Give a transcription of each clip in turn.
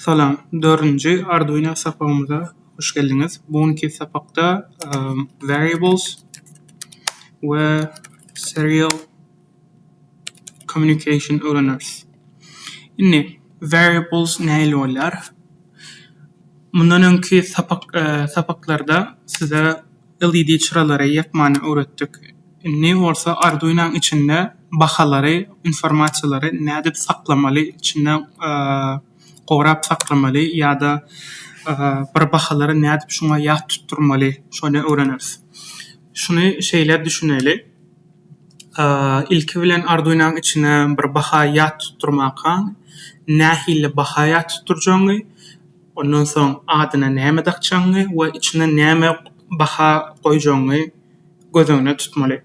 Salam, 4-nji Arduino sapagymyza hoş geldiňiz. Bugünkü sapakda variables we serial communication öğreniriz. Indi variables näle bolýar? Mundan öňki sapaklarda size LED çyralary ýakmany öğretdik. Indi bolsa Arduino'nun içinde bahalary, informasiýalary nädip saklamaly, içinden gowrap saklamaly ýa-da bir bahalary nädip şoňa ýat tutturmaly, şonu öğreniriz. Şunu şeýler düşüneli. İlki bilen Arduino'nun içine bir baha ýat tutturmakka nähili baha ýat tutturjaňy, ondan soň adyna näme dakjaňy we içine näme baha goýjaňy gözüňe tutmaly.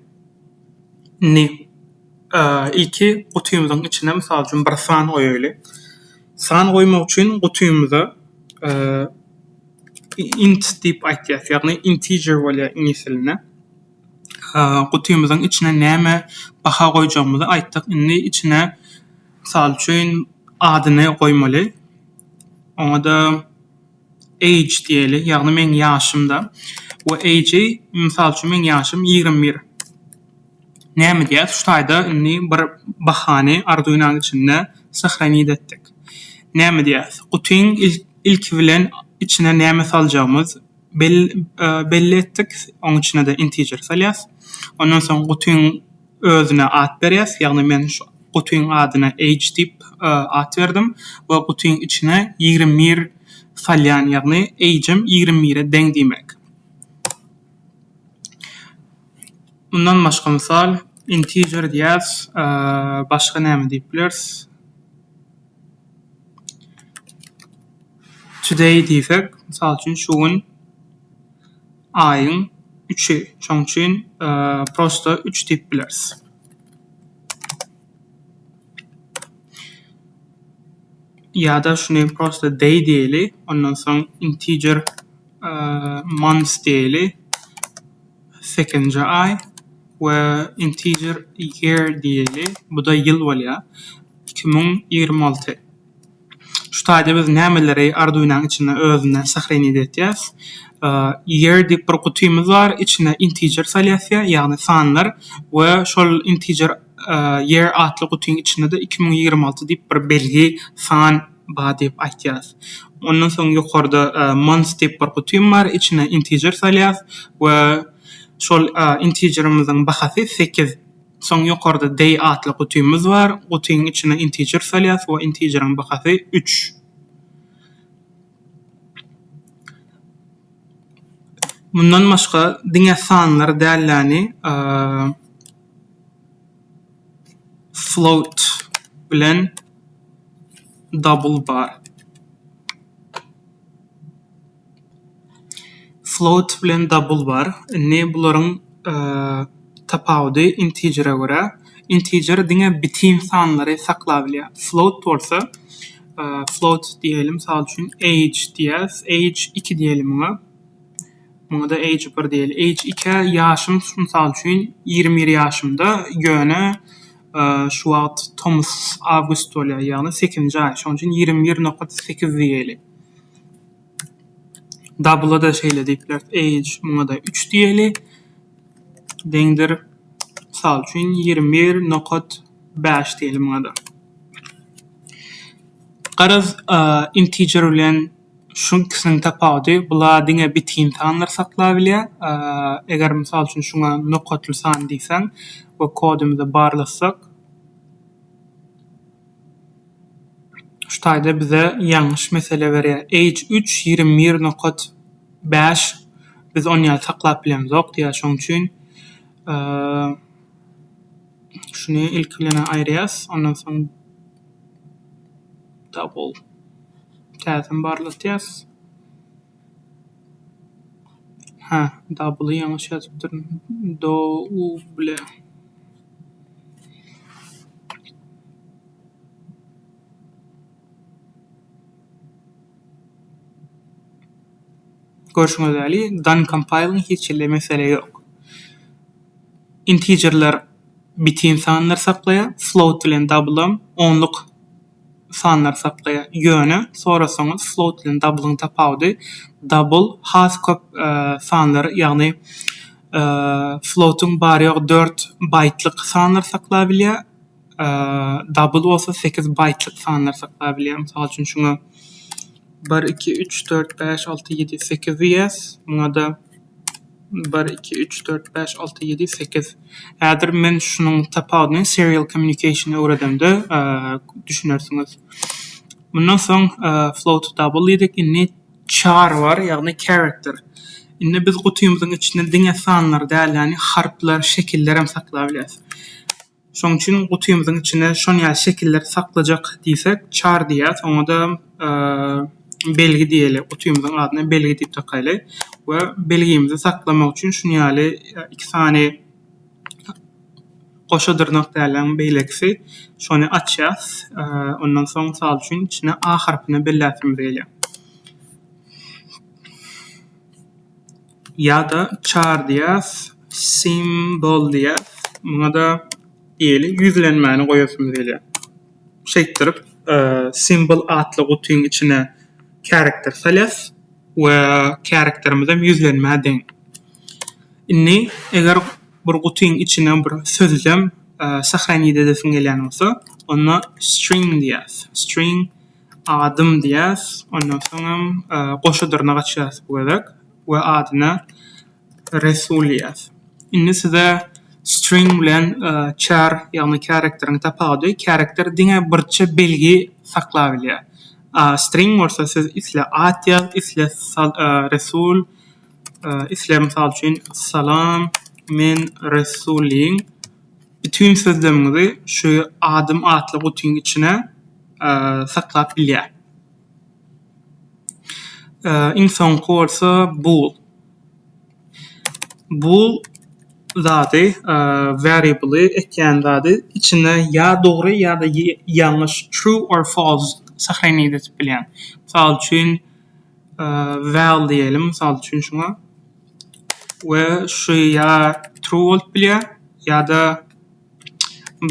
İlki gutymyzyň içine mysal üçin bir san goýaly. San goýmak üçin gutymyza int diýip aýtýar, ýagny integer bolýar ingilis diline. Gutymyzyň içine näme baha goýjagymyzy aýtdyk. Indi içine mysal üçin adyny goýmaly. Oňa da age diýeli, ýagny men ýaşymda. Bu age mysal üçin men ýaşym 21. Näme diýär? Şutaýda indi bir bahany Arduino'nun içinde sahranyt etdik. Näme diýär? Gutyň ilki bilen içine näme saljagymyz belli etdik. Oň içine de integer salýas. Ondan soň gutyň özüne ad berýäs. Ýagny men şu gutyň adyna age diýip ad berdim we gutyň içine 21 salýan, ýagny age'im 21'e deň diýmek. Bundan başga mysal integer diýäs, başga näme diýip bileriz? Today diýsek, mysal üçin şu gün aýyň 3-i, şoň üçin prosto 3 diýip bileriz. Ýa-da şuny prosto day diýeli, ondan soň integer month diýeli, 8-nji ay we integer year diýeli, bu da ýyl bolýar, 2026. Şu taýda biz nämeleri Arduino'nun içine özünden sahranyt etýäs. Year diýip bir gutymyz bar, içine integer salýas, ýagny sanlar we şol integer year atly gutyň içinde de 2026 diýip bir belgi san bar diýip aýtýas. Ondan soň ýokarda month diýip bir gutym bar, içine integer salýas we şol integerimiziň bahasy 8. Soň ýokarda day atly gutymyz bar, gutyň içine integer salýas we integeriň bahasy 3. Bundan başga diňe sanlar dälläni float bilen double bar. Float bilen double bar. Ne bularyň tapawdy integer'e görä. Integer diňe bitim sanlary saklap bilýär. Float bolsa float diýelim, mysal üçin age diýäs. Age 2 diýelim ona. Muňa da age 1 diýeli. Age 2 ýaşym mysal üçin 21 ýaşymda göne şu wagt Thomas August bolýar, ýagny 8-nji ay. Şoň üçin 21.8 diýeli. Double'a da şeýle diýipler. Age muňa da 3 diýeli. Deňdir mysal üçin 21.5 diýelim muňa da. Garaz integer bilen şu ikisini tapawdy, bular diňe bitim sanlar saklap bilýär. Eger mysal üçin şuňa nokatly san diýsen we kodumuza barlasak, şu taýda bize ýalňyş mesele berýär. Age 3 21.5 biz onu ýaly saklap bilýärmiz ok diýär. Şoň üçin şunu ilk bilen aýrýas, ondan soň double täzem barlatýas. Double'y ýalňyş ýazypdyr. Double. Görüşmek üzere. Done compiling hiç mesele yok. Integerler bitim sanlar saklaýar. Float bilen double'am onluk sanlar saklaya yöne. Sorasaňyz float bilen double'yň tapawdy. Double has köp sanlar, ýagny float'un bary ýok 4 byte'lyk sanlar saklap bilýär. Double bolsa 8 byte'lyk sanlar saklap bilýär. Mysal üçin şuňa 1 2 3 4 5 6 7 8 diýäs. Muňa da 1 2 3 4 5 6 7 8. Häzir men şunuň tapawyny serial communication öwredimde düşünersiňiz. Bundan soň float double diýdik. Inni char bar, ýagny character. Inni biz gutuýumyzyň içinde diňe sanlar däl, ýani harplar, şekiller hem saklap bilýäs. Şoň üçin gutuýumyzyň içine şonýa şekiller saklajak diýsek char diýäs. Oňa da belgi diýeli, gutuýumyzyň adyna belgi diýip takaýly we belgimizi saklamak üçin şunu ýaly 2 sany goşa dyrnak dälen beýleksi şonu açýas. Ondan soň sal üçin içine a harpyny belläsimiz gelýär. Ýa-da char diýäs, symbol diýäs. Muňa da diýeli ýüzlenmäni goýasymyz gelýär. Şeýtirip symbol atly gutuýyň içine karakter salýas we karakterimiz hem ýüzlenmä deň. Inni eger bir gutuýyň içine bir sözlem sahrany edesiň gelýän bolsa, onu string diýäs. String adym diýäs. Ondan soň goşa dyrnak açýas bu gerek we adyna resul diýäs. Inni size string bilen char ýagny karakteriň tapawdy, karakter diňe birçe belgi saklap bilýär. String bolsa siz isle at ýaz, isle resul, isle mysal üçin salam men resulin. Bütün sözlerimizi şu adym atly gutuýyň içine saklap bilýär. Inson bolsa bool. Bool zady variable ekýän zady içine ýa dogry ýa-da ýalňyş true or false sahrany edip bilýän. Mysal üçin val diýelim, mysal üçin şuňa we şu ýa true bolup bilýär ýa-da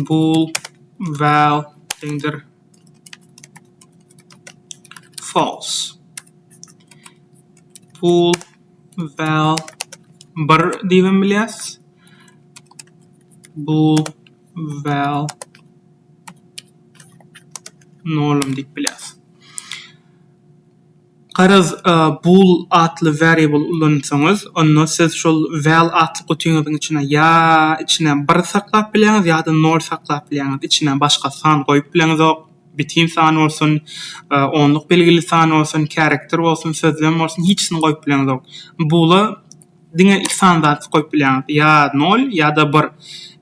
bool val diňdir false. Bool val bir diýen bilýäs. Bool val nolum diýip bilýäs. Garaz bool atly variable ullansaňyz, onu siz şol val atly gutuýyňyzyň içine ýa içine bir saklap bilýäňiz ýa-da nol saklap bilýäňiz, içine başga san goýup bilýäňiz, bitim san bolsun, onluk belgili san bolsun, karakter bolsun, sözlem bolsun, hiçsini goýup bilýäňiz. Bool'a diňe iki san zat goýup bilýäňiz, ýa nol ýa-da bir,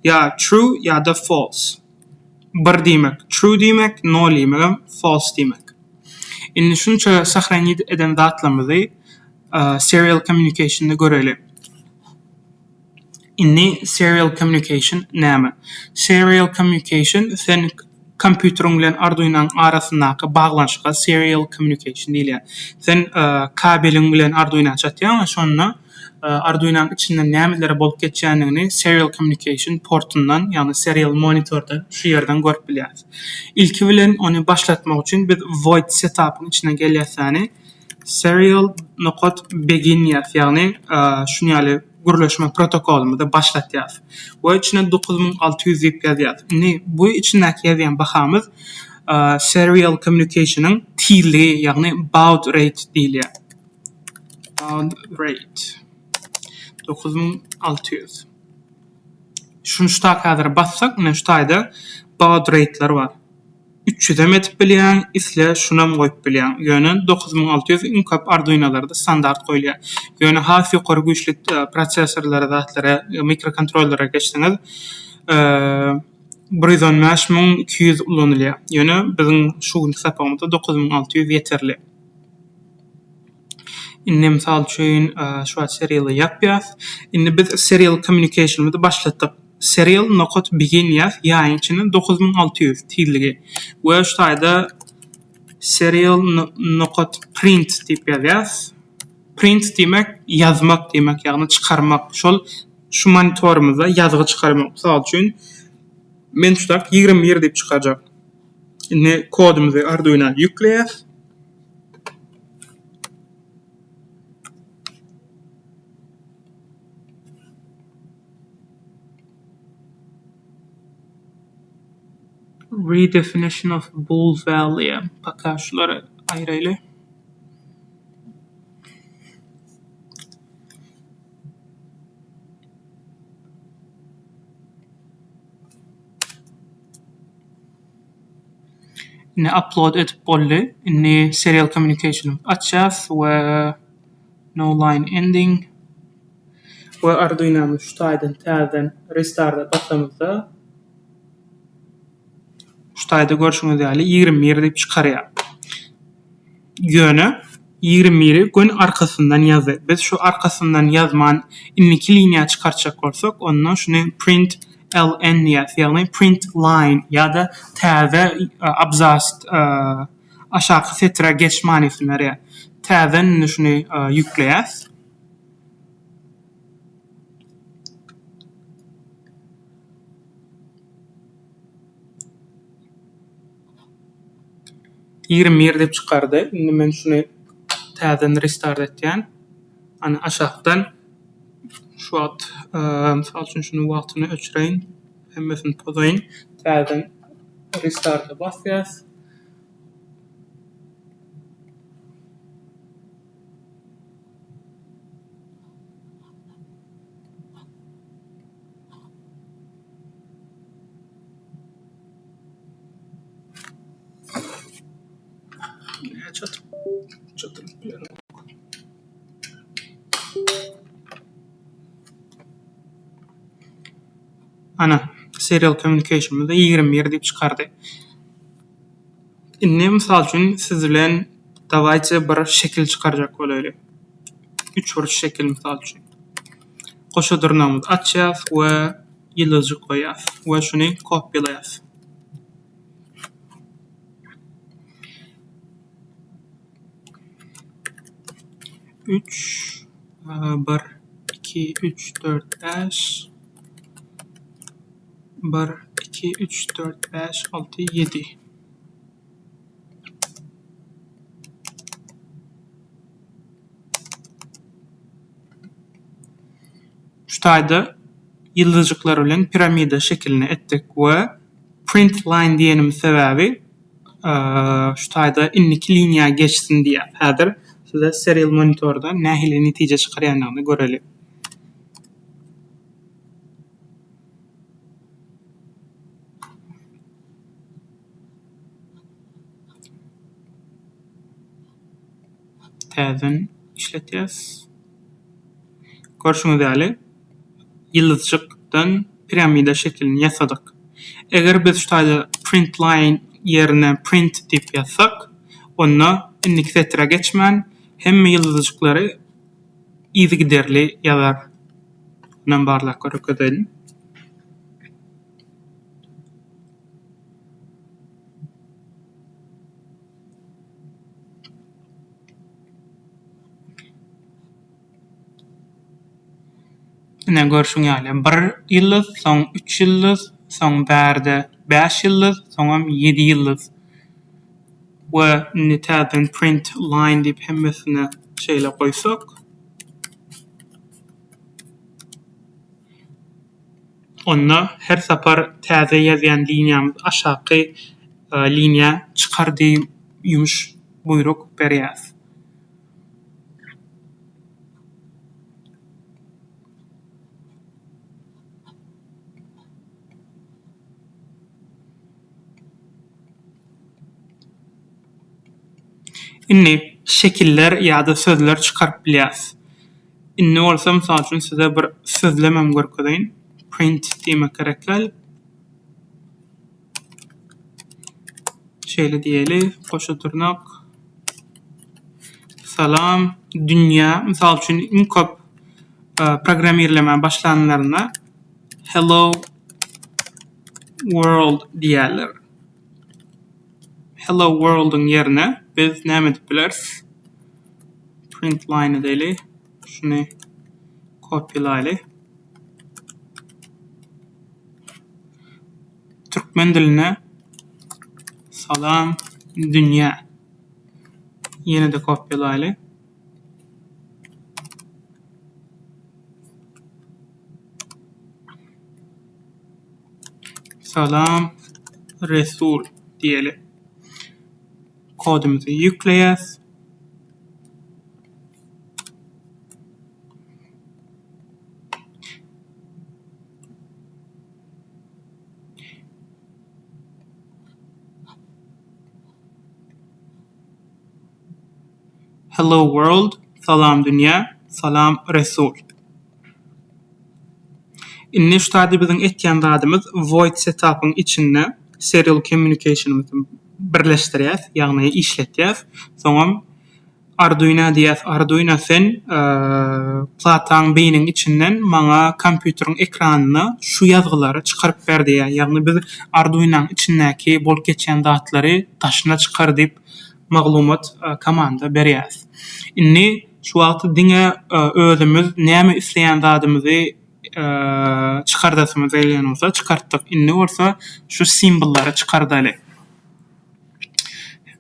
ýa true ýa-da false. Bir diýmek true diýmek, nol diýmek false diýmek. Inni şunça sahrany eden zatlarymyzy serial communication'da göreli. Inni serial communication näme? Serial communication sen kompýuteriň bilen Arduino'ň arasyndaky baglanşyga serial communication diýilýär. Sen kabeliň bilen Arduino çatýan, şonda Arduino'nun içinden nämeler bolup geçýändigini serial communication portundan, ýani serial monitordan şu ýerden görüp bilýäs. İlki bilen onu başlatmak üçin biz void setup'yň içine gelýäsäni serial nokot begin ýaz, ýagny şunu ýaly gürleşme protokolumyzda başlatýas. Bu içine 9600 diýip ýazýas. Bu içindäki ýazýan bahamyz serial communication'yň tilligi, ýagny baud rate diýilýär. Baud rate 9600. Şunu şta kadar bassak, ne ştayda baud rate'lar var. 300 etip bilýän, isle şunam goýup bilýän. Ýöne 9600 iň köp Arduino'larda standart goýulýar. Ýöne has ýokary güýçli prosesorlara, zatlara, mikrokontrollerlere geçdiňiz, 115200 ulanylýar. Ýöne biziň şu günki sapamyzda 9600 ýeterli. Inni misal üçin şu serial ýapýas. Inni biz serial communication'ymy başlatdyk. Serial nokot begin ýaz, ýa içine 9600 tilligi. Bu ştaýda serial nokot print diýip ýazýas. Print diýmek ýazmak diýmek, ýagny çykarmak. Şu monitorymyzda ýazgy çykarmak. Misal üçin men şudak 21 diýip çykarjak. Indi kodumuzu Arduino'ya yükleýäs. Redefinition of bool value. Baka şuları aýraýly. Inni upload edip boldy. Inni serial communication açýas we no line ending. We Arduino'myz şu taýdan täzeden restart'a basamyzda şu taýda görüşüňiz ýaly 21 diýip çykarýar. Ýöne 21 gün arkasyndan ýazy. Biz şu arkasyndan ýazman inniki liniýa çykarjak bolsak, ondan şuny print ln ýaz, ýagny print line ýa-da täze abzas aşağı setre geçmani ismleri. Täzen şuny ýükleýäs. Ýirmi dep çykardy. Indi men şuny täzen restart etýän. Ana aşagdan şu wagt mysal üçin şunu wagtyny öçüreýin. Hemmesini pozaýyn. Täzen restart'a basýas. Ana serial communication'da 21 diýip çykardy. Indi mysal üçin siz bilen dawaýça bir şekil çykarjak bolaýly. 3 burç şekil mysal üçin. Goşa durnamyz açýas we ýyldızjyk goýýas we şuny kopýalaýas. Üç, 1, 2, 3, 4, 5 1, 2, 3, 4, 5, 6, 7 Şu taýda ýyldızjyklar bilen piramida şeklini etdik we print line diýenim sebäbi şu taýda inniki liniýa geçsin diýär. Häzir size serial monitorda nähili netije çykarýanlygyny göreli. Täzen işletýäs. Görüşüňiz ýaly ýyldızjykdan piramida şeklini ýasadyk. Eger biz şu taýda print line ýerine print diýip ýazsak, onda inniki setre geçmän hemme ýyldızjyklary izi giderli ýazar. Bundan barlak görükedelim. Ine görüşüň ýaly 1 ýyldız, soň 3 ýyldız, soň bärde 5 ýyldız, soňam 7 ýyldız. We täzen print line diýip hemmesine şeýle goýsak, onda her sapar täze ýazýan liniýamyz aşaky liniýa çykardy ýumuş buyruk berýär. Inni şekiller ýa-da sözler çykaryp bilýäs. Inni bolsa mysal üçin size bir sözlemem görkedeýin. Print diýmek gerekli. Şeýle diýeli, goşa durnak. Salam, dünýä, mysal üçin iň köp programmerleme başlananlaryna hello world diýerler. Hello world'un ýerine biz näme edip bileriz? Print line edeli. Şunu kopyalaylı. Türkmen diline Salam dünya. Yine de kopyalaylı. Salam Resul diyelim. Kodumuzu yükleyeceğiz. Hello world, salam dünya, salam Resul. İnne şutady biziň etýän zadymyz void setup'yň içinde serial communication'ymyzy birleşdirýäs, ýagny işletýäs. Soňam Arduino diýäs. Arduino sen plataň beýniň içinden maňa kompýuteriň ekranyna şu ýazgylary çykaryp berdi. Ýagny biz Arduino'ň içindäki bolup geçen zatlary taşyna çykar diýip maglumat komanda berýäs. Inni şu wagty diňe özümüz näme isleýän zadymyzy çykardasymyz eýlen bolsa çykartdyk. Inni bolsa şu simbollary çykardaly.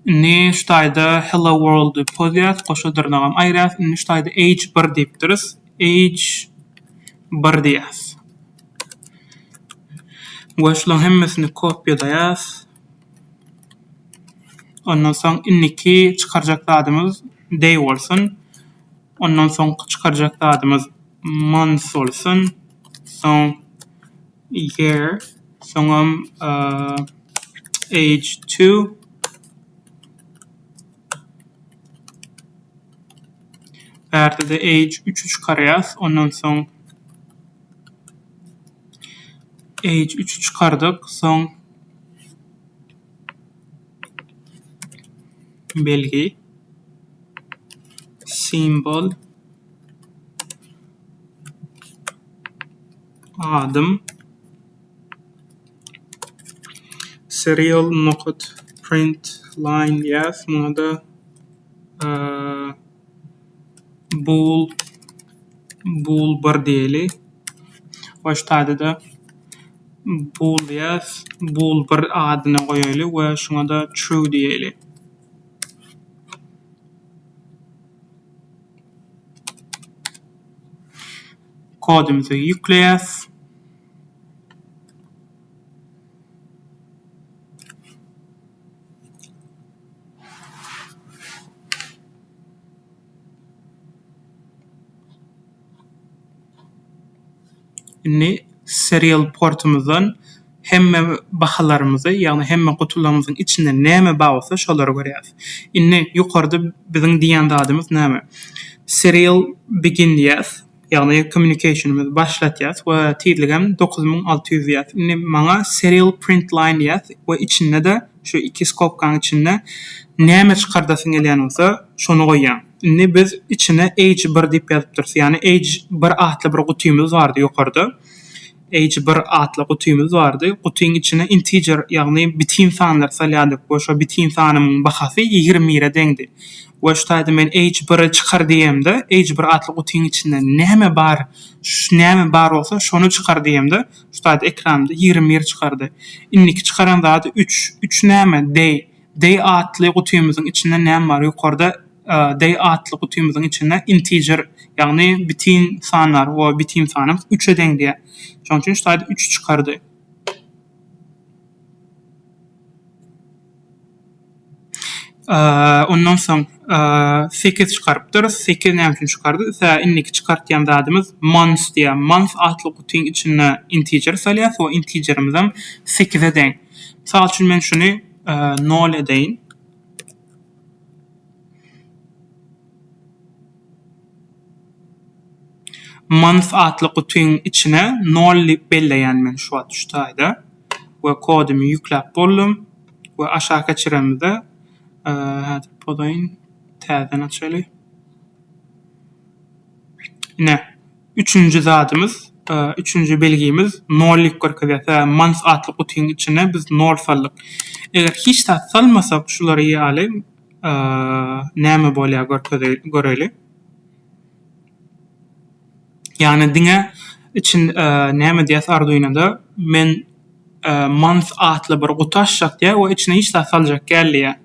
Inni şutajda hello world pozýas, goşuldyrnagam aýras. Inni şutajda age 1 diýipdiris. Age 1 diýäs. Bu şolaryň hemmesini kopýalaýas. Ondan soň inniki çykarjak zadymyz day bolsun. Ondan soň çykarjak zadymyz month bolsun. Soň year, soňam age 2. Bärde de age 3'ü çykarýas. Ondan soň age 3'ü çykardyk. Soň belgi, symbol, adım, serial nokot print line yaz. Buna da bool bar diýeli. Başda da bool yaz. Bool bar adyny goýaly we şuna da true diýeli. Kodumuzu yükleyeceğiz. Inni serial portumuzdan hemme bahalarymyzy, ýagny hemme kutularymyzyň içinde näme bar bolsa şolary görýäs. Inni ýokarda biziň diýen zadymyz näme? Serial begin diýäs. Ýagny communication'ymyzy başlatýas we tizligem 9600 diýäs. Inni maňa serial print line diýäs we içinde de şu iki skopkaň içinde näme çykardasyň gelýän bolsa şonu goýýan. Inni biz içine age 1 diýip ýazypdyrys. Ýani age 1 atly bir gutymyz bardy ýokarda. Age 1 atly gutymyz bardy. Gutyň içine integer ýagny bitim sanlar salýardyk. Boşa bitim sanymyň bahasy 20'ye deňdi. We şutajda men age 1'i çykar diýemde, age 1 atly gutyň içinde näme bar, näme bar bolsa şonu çykar diýemde, şutajda ekranda 20 çykardy. Inniki çykaran zady 3. 3 näme? Day. Day atly gutymyzyň içinde näme bar? Ýokarda day atly gutymyzyň içinde integer ýagny bitim sanlar we bitim sanym 3'e deň diýär. Şoň üçin şutajda 3 çykardy. Ondan soň 8 çykarypdyr. 8 näme üçin çykardy? Ýa inniki çykartýan zadymyz month diýär. Month atly gutyň içinde integer salýar, o integerimiz hem 8'e deň. Misal üçin men şuny 0 edeýin. Month atly gutyň içine 0 belleýän men şu wagt şutajda. We kodumy ýükläp boldum. We aşağı geçiremizde hadi podaýyn täzen açaly. Ne? 3-nji zadymyz, 3-nji belgimiz 0'lik görkezýär. Month atly gutyň içine biz 0 saldyk. Eger hiç tat salmasak şulary ýaly näme bolýar göreli. Yani diňe için näme diýäs Arduino'da men month atlı bir gutu açacak diye o içine hiç daha salacak gelliye.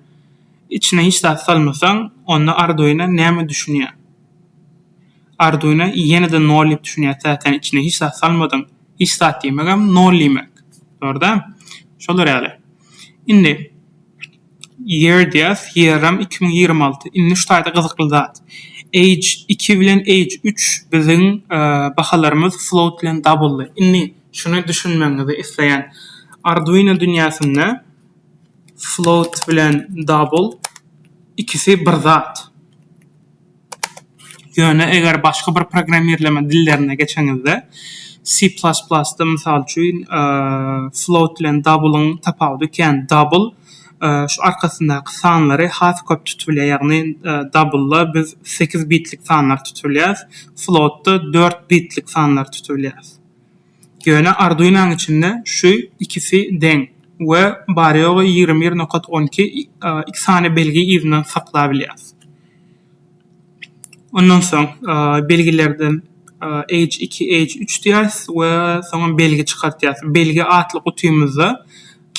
İçine hiç daha salmasan onda Arduino näme düşünüyor? Arduino yeniden nol düşünüyor. Zaten içine hiç daha salmadın. Hiç daha diýmegem nol diýmek. Doğru. Şolar ýaly. Indi year diýäs, yearam 2026. Indi şu taýda gyzykly zat. Age 2 bilen age 3 bizim bahalarımız float bilen double. Indi şunu düşünmeňizi isleýän Arduino dünýäsinde float bilen double ikisi bir zat. Ýöne eger başga bir programmerleme dillerine geçeňizde C++'da mysal üçin float bilen double'ın tapawudy eken double şu arkasyndaky sanlary has köp tutulýar, ýagny double'la biz 8 bitlik sanlar tutulýar, float'da 4 bitlik sanlar tutulýar. Ýöne Arduino'nun içinde şu ikisi deň we baryogy 21.12 iki sany belgi ýüzünden saklaýar. Ondan soň belgilerden age 2, age 3 diýäs we soňra belgi çykartýar. Belgi atly gutymyzda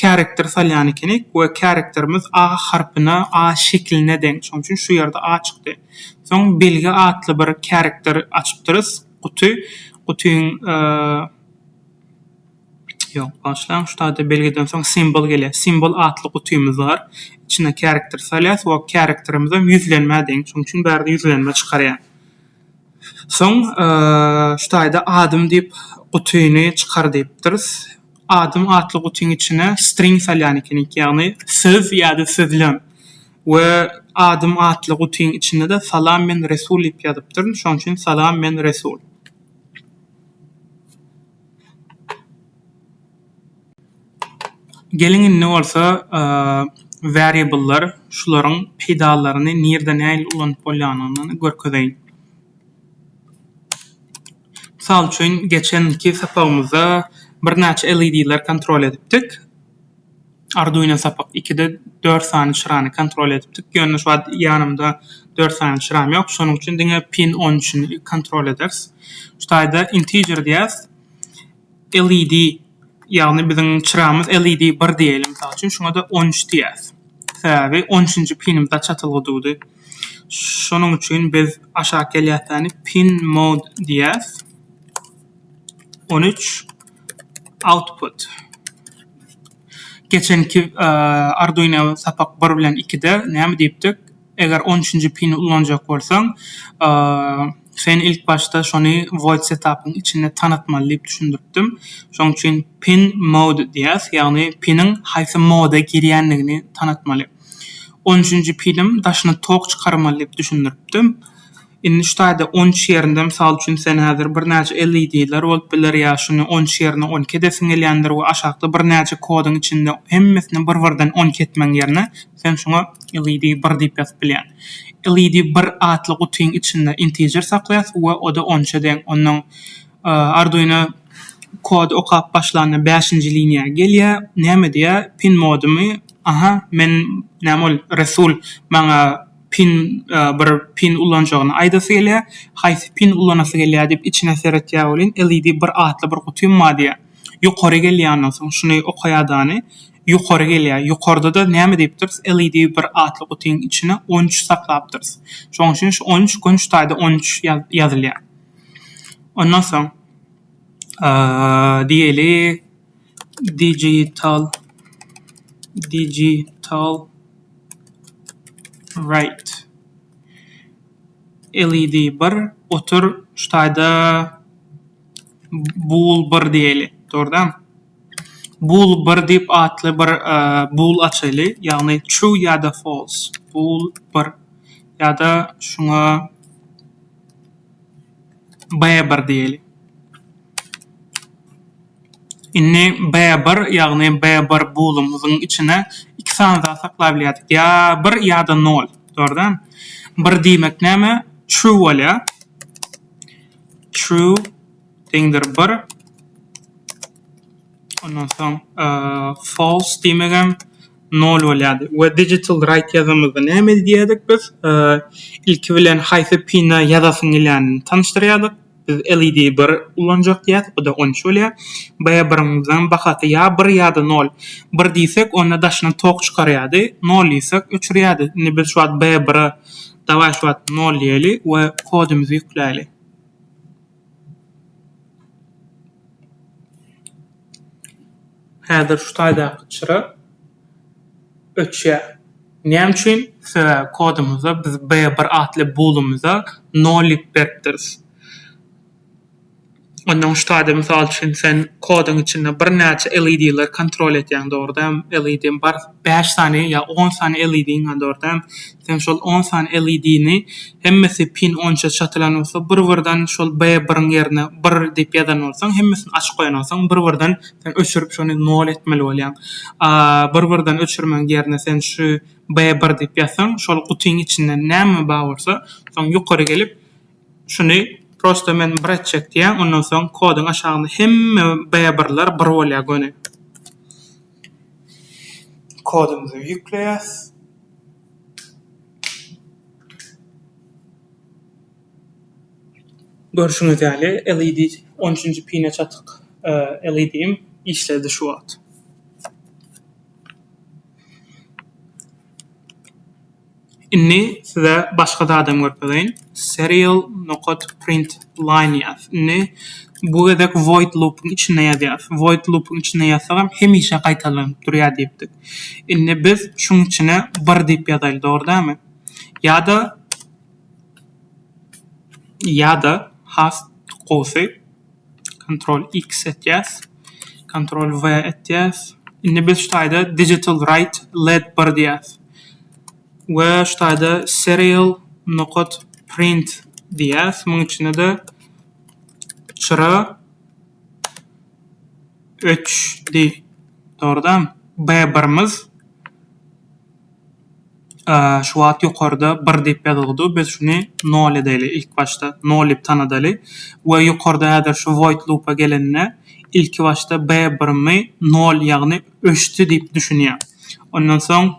karakter salýan ekenik we karakterimiz A harpyna, A şekline deň. Şoň üçin şu ýerde A çykdy. Soň belgi atly bir karakter açypdyrys. Gutyň ýok, başlaň şu taýda belgiden soň simbol gelýär. Simbol atly gutymyz bar. İçine karakter salýas we karakterimize ýüzlenme deň. Şoň üçin bärde ýüzlenme çykarýar. Soň şu taýda adım diýip gutyny çykar diýipdirys. Adım atly gutyň içine string salýan ekenik, ýagny söz ýa-da sözlem. We adım atly gutyň içinde de salam men resul diýip ýazypdyr. Şoň üçin salam men resul. Gelin ne bolsa variable'lar şularyň pedalaryny nerede näil ulanyp bolýanyny görkezeýin. Misal üçin geçenki sapagymyzda bir näçe LED'ler kontrol edipdik. Arduino sapak 2'de 4 sany çyrany kontrol edipdik. Ýöne şu an ýanymda 4 sany çyrany ýok. Şonuň üçin diňe pin 13'ni kontrol ederiz. Şu taýda integer diýäs. LED ýagny biziň çyramyz LED 1 diýelim misal üçin. Şoňa da 13 diýäs. Sebäbi 13-nji pinimizde çatylgydy. Şonuň üçin biz aşağı gelýärtäni pin mode diýäs. 13 output. Geçenki Arduino sapak 1 bilen 2'de näme diýipdik? Eger 13-nji pini ulanjak bolsaň, sen ilk başta şonu void setup'ın içinde tanıtmaly diýip düşündirdim. Şoň üçin pin mode diýäs, ýagny pinin haýsy moda girýänligini tanıtmaly. 13-nji pinim daşyny tok çykarmaly diýip düşündirdim. Indi şu taýda 13 ýerinde misal üçin sen häzir bir näçe LED'ler bolup biler ýa şunu 13 ýerine 12 desiň gelýändir we aşagda bir näçe kodyň içinde hemmesini bir-birden 12 etmeň ýerine sen şuna LED 1 diýip ýazyp bilýän. LED 1 atly gutyň içinde integer saklaýas we o da 13 deň. Ondan Arduino kod okap başlanýan 5-nji liniýa gelýär. Näme diýär? Pin modumy men näme resul maňa bir pin ulanjagyny aýdasy gelýär. Haýsy pin ulanasy gelýär diýip içine seretýär bolyn. LED 1 atly bir guty diýär. Ýokary gelýänden soň şunu okaýadany ýokary gelýär. Ýokarda da näme diýipdir? LED 1 atly gutyň içine 13 saklapdyr. Şoň üçin şu 13 günç taýda 13 ýazylýar. Ondan soň diýeli digital right LED 1 otur şu taýda bool 1 diýeli. Doğrudan bool 1 diýip atly bir bool açaly, ýagny true ýa-da false. Bool 1 ýa-da şuna B1 diýeli. Inni B1 ýagny B1 boolumyzyň içine iki san saklaýa bilýärdik. Ya 1 ýa-da 0. Doğrudan 1 diýmek näme? True bolýar. True diňdir 1. Ondan soň false diýmegem 0 bolýardy. We digital right ýazamyzda näme diýerdik biz? Ilki bilen haýsy pinna ýazasyň gelýänini tanışdyrýardyk. biz LED bir ulanjak diýär, o da 13 bolýar. B1-den bahasy ya 1 ýa-da 0. 1 diýsek, onda daşyny tok çykarýardy. 0 diýsek öçürýärdi. Indi biz şu wagt B1-i dawa şu wagt 0 diýeli we kodumuzy ýükläýeli. Häzir şu taýdaky çyra öçýär. Näme üçin? Kodumyza biz B1 atly bulumyza 0 beripdirys. Ondan ştada misal üçin sen kodun içinde bir näçe LED'ler kontrol etýän dogrudan LED'in bar 5 tane ya 10 tane LED'in dogrudan sen şol 10 tane LED'ni hemmesi pin 10'a çatylan bolsa bir-birden şol B1'in ýerine 1 diýip ýazan bolsaň hemmesini açyk goýan bolsaň bir-birden sen öçürüp şonu 0 etmeli bolýan. Bir-birden öçürmeň ýerine sen şu B1 diýip ýazsaň şol gutyň içinden näme bar bolsa soň ýokary gelip şunu prosta men bir etjek diýen, ondan soň kodun aşagynda hemme B1'ler bir bolýar göne. Kodumuzy ýükleýäs. Görüşüňiz ýaly LED 13-nji pine çatyk LED'im işledi şu wagt. Inni size başga da adam görpedeýin. Serial print line ýaz. Inni bu gedek void loop'un içinde ýazýar. Void loop'un içinde ýazsam hemişe gaýtalanyp durýar diýipdik. Inni biz şuň içine 1 diýip ýazaýly, dogrudymy? Ýa-da hast gowsy Ctrl X etýäs, Ctrl V etýäs. Inni biz ştaýda digital write LED 1 diýäs. Ve ştaýda serial print diýäs. Muň içinde de çyra 3 di. Dogrudan B1'miz şu wagt ýokarda 1 diýip ýazyldy. Biz şuny 0 edeli ilk başta 0 diýip tanadaly we ýokarda häzir şu void loop'a gelenine ilk başta B1'mi 0 ýagny öçdi diýip düşünýär. Ondan soň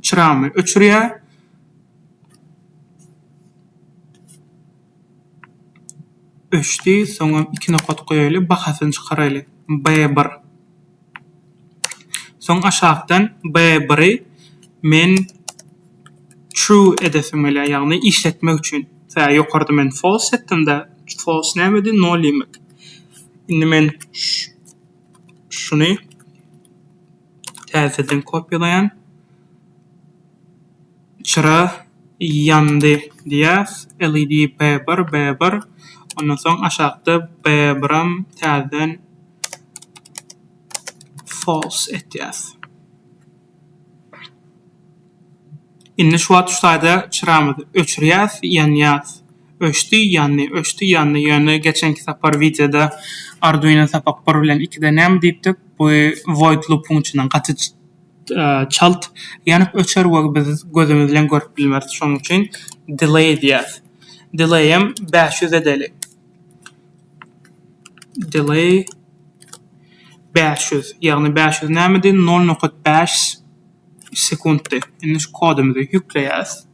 çyramy öçürýär. Öçdi, soňra 2 nokat goýaly, bahasyny çykaraýly. B1. Soň aşagdan B1'i men true edesim bilen, ýagny işletmek üçin. Säýä ýokarda men false etdim-de, false näme-di? 0 diýmek. Indi men şuny täzeden kopýalaýan. Çyra ýandy diýäs. LED B1. Ondan soň aşagda B1'am täzeden false etýäs. Indi şu wagt ştaýda çyramyzy öçürýäs, ýanýas. Öçdi, ýany geçenki sapar videoda Arduino sapak 1 bilen 2-de näme diýipdik? Bu void loop'un içinden gaty çalt ýanyp öçer we biz gözümüz bilen görüp bilmez. Şoň üçin delay diýär. Delay'im 500 edeli. Delay 500. Ýagny 500 näme-di? 0.5 sekunddy. Indi şu kodumuzy ýükleýäs.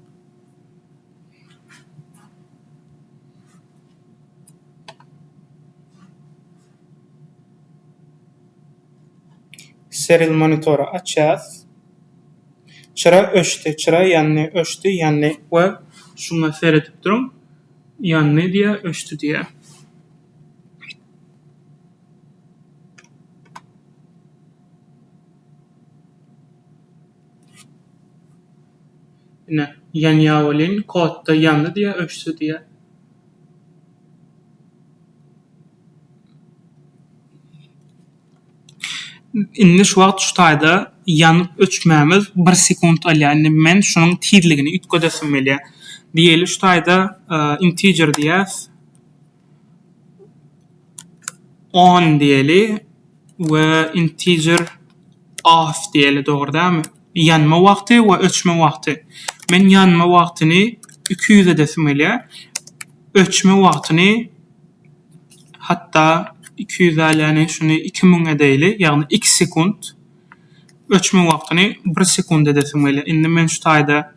Serial monitora açýas. Çyra öçdi, ýany we şuna seretip durum. Ýany diýä, öçdi diýä. Ine ýanýawlyn kodda ýandy diýä, öçdi diýä. Indi şu wagt ştaýda ýanyp öçmämiz 1 sekund alýar. Indi men şunyň tirligini ütgedesim gelýär. Diýeli ştaýda integer diýäs. 10 diýeli we integer off diýeli, dogrudymy? Ýanma wagty we öçme wagty. Men ýanma wagtyny 200 edesim gelýär. Öçme wagtyny hatta 200 ýani şunu 2000 edeyli, ýagny 2 sekund. Öçme wagtyny 1 sekund edesim gelýär. Indi men şu taýda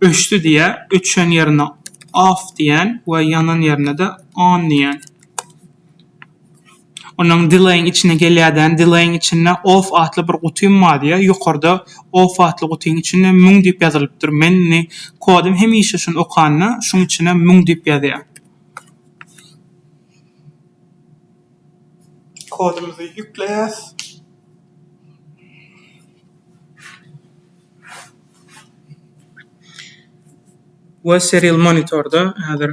öçdi diýä, öçen ýerine off diýen we ýanan ýerine de on diýen. Onuň delay'in içine gelýärden delay'in içine off atly bir guty bar diýär. Ýokarda off atly gutyň içine 1000 diýip ýazylypdyr. Meni kodum hemişe şunu okanyna şuň içine 1000 diýip ýazýar. Kodumuzu ýükleýäs. Bu serial monitorda häzir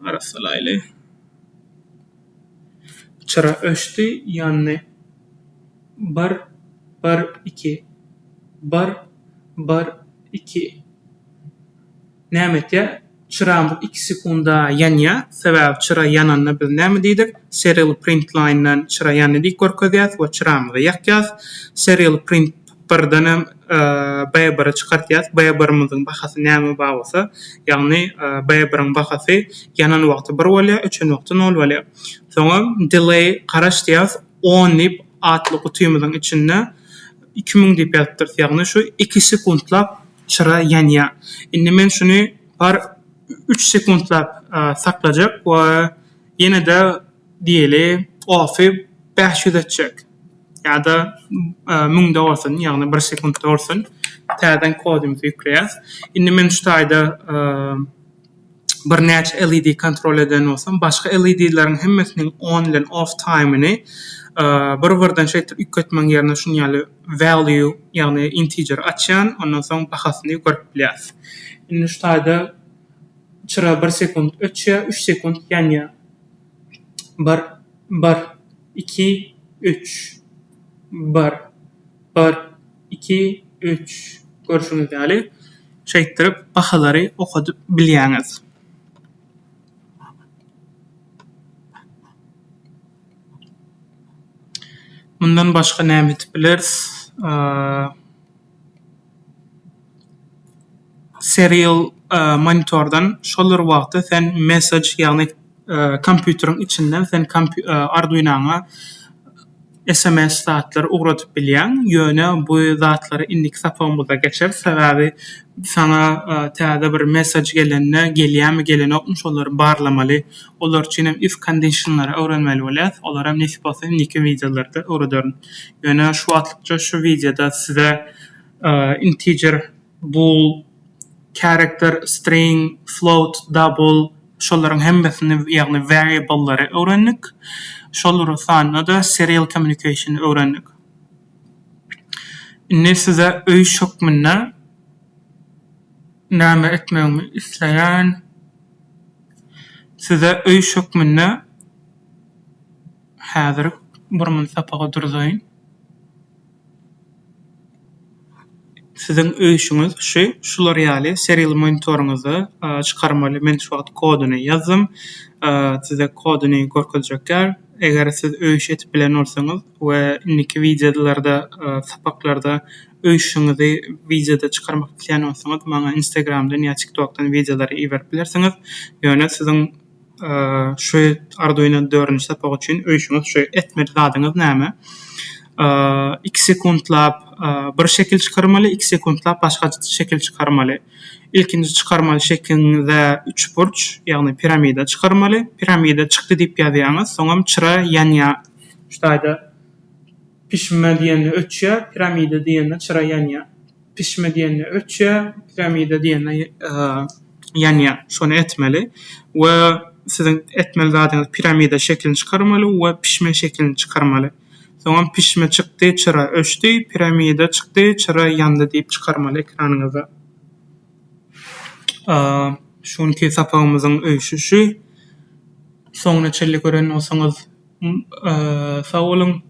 arasalayly. Çıra öşdi ýany 1 1 2 1 1 2 nämetde çıram 2 sekunda ýanýa sebäp çıra ýananna biz näme diýdik? Serial print line'dan çıra ýany diýip görkezýär we çyramy ýakýas. Serial print birden B1 çykartýas. B1'imizin bahasy näme bolsa, ýagny B1'in bahasy ýanan wagty 1 bolýar, öçen wagty 0 bolýar. Soňra delay garaş diýäs 10 diýip atly gutymyzyň içinde 2000 diýip ýazypdyr. Ýagny şu 2 sekundlap çıra ýanýa. Indi men şunu par 3 sekundlap saklajak we ýene de diýeli offy 500 etjek. ýa-da 1000 bolsun, ýagny 1 sekund bolsun. Täzeden kodumuzy ýükleýäs. Indi men şu taýda bir näçe LED kontrol eden bolsam, başga LED'leriň hemmesiniň on bilen off time'ini bir-birden şeýle ýükletmek ýerine şunu ýaly value, ýagny integer açýan, ondan soň bahasyny görüp bilýäs. Indi şu taýda çıra 1 sekund ötýär, 3 sekund ýanýa 1 1 2 3 1 1 2 3 görüşüňiz ýaly şeýtirip bahalary okadyp bilýäňiz. Bundan başga näme etip bileriz? Serial monitordan şolar wagty sen message ýagny kompýuteriň içinden sen Arduino'ga SMS zatlar ugratyp bilýän, ýöne bu zatlary indik sapamyza geçer. Sebäbi sana täze bir message gelende gelýärmi okmuş olary barlamaly. Olar üçin hem if conditionlary öwrenmeli bolýar. Olar hem näçe bolsa indiki videolarda öwredýär. Ýöne şu watlykça şu videoda size integer, bool, character, string, float, double şolaryň hemmesini ýagny variablelary öwrendik. Şolary sanna da serial communication öwrendik. Indi size öýüş hukmuna näme etmegimi isleýän size öýüş hukmuna häzir bir mun sapaga durzaýyn. Sizin öýüşiňiz şular ýaly serial monitoruňyzy çykarmaly. Men şu wagt koduny ýazdym. Size koduny görkezjekler. Eger siz öýüş etip bilen bolsaňyz we indiki videolarda sapaklarda öýüşiňizi videoda çykarmak isleýän bolsaňyz, maňa Instagramdan ýa TikTokdan videolary iýerip bilersiňiz. Ýöne sizin şu Arduino 4 sapak üçin öýüşiňiz şu etmeli zadyňyz näme? 2 sekundlap bir şekil çykarmaly, 2 sekundlap başga şekil çykarmaly. İlkinji çykarmaly şekilde 3 burç, ýagny piramida çykarmaly. Piramida çykdy diýip ýazýaňyz, soňam çıra ýanýa. Şu taýda pişme diýende ötýär, piramida diýende çıra ýanýa. Pişme diýende ötýär, piramida diýende ýanýa. Şonu etmeli we sizin etmeli zadyňyz piramida şeklini çykarmaly we pişme şeklini çykarmaly. Soňam pişme çykdy, çıra öçdi, piramida çykdy, çıra ýandy diýip çykarmaly ekranyňyza. Şunki sapağımızın öýüşi şu. Soňra çellik gören bolsaňyz sag bolun.